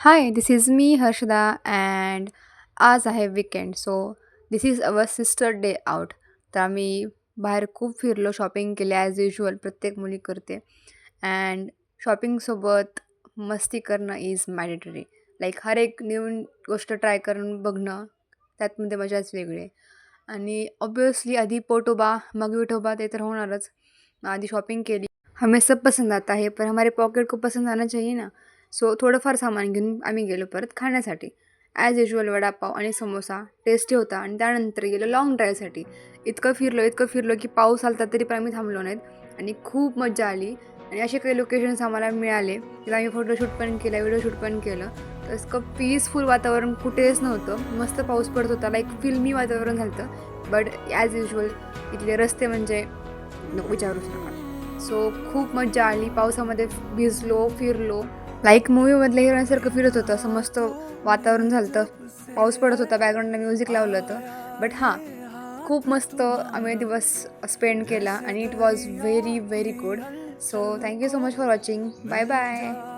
Hi, this is me, Harshada, and आज आहे weekend so this is our sister day out. तर आम्ही बाहेर खूप फिरलो, शॉपिंग केली ॲज युजल प्रत्येक मुली करते. अँड शॉपिंगसोबत मस्ती करणं इज मॅडेटरी. लाईक हर एक नवीन गोष्ट ट्राय करून बघणं त्यातमध्ये मजाच वेगळी आहे. आणि ऑब्वियसली आधी पोटोबा मग विठोबा ते तर होणारच. आधी शॉपिंग केली. हमें सब पसंद आता है पर हमारे पॉकेट को पसंद आना चाहिए ना. सो थोडंफार सामान घेऊन आम्ही गेलो परत खाण्यासाठी. ॲज युजल वडापाव आणि समोसा टेस्टी होता आणि त्यानंतर गेलो लाँग ड्राईव्हसाठी. इतकं फिरलो की पाऊस आला तरी पण आम्ही थांबलो नाहीत आणि खूप मजा आली. आणि असे काही लोकेशन्स आम्हाला मिळाले तिथं आम्ही फोटोशूट पण केलं, व्हिडिओ शूट पण केलं. तर इतकं पीसफुल वातावरण कुठेच नव्हतं. मस्त पाऊस पडत होता, लाईक फिल्मी वातावरण झालं होतं. बट ॲज युजल इथले रस्ते म्हणजे नको विचारूच नका. सो खूप मजा आली. पावसामध्ये भिजलो, फिरलो. लाईक मूवीमधल्या हिरोईनसारखं फिरत होतं. असं मस्त वातावरण झालं होतं. पाऊस पडत होता, बॅकग्राऊंडला म्युझिक लावलं होतं. बट हां, खूप मस्त आम्ही दिवस स्पेंड केला आणि it was very very good. So thank you so much for watching. Bye bye.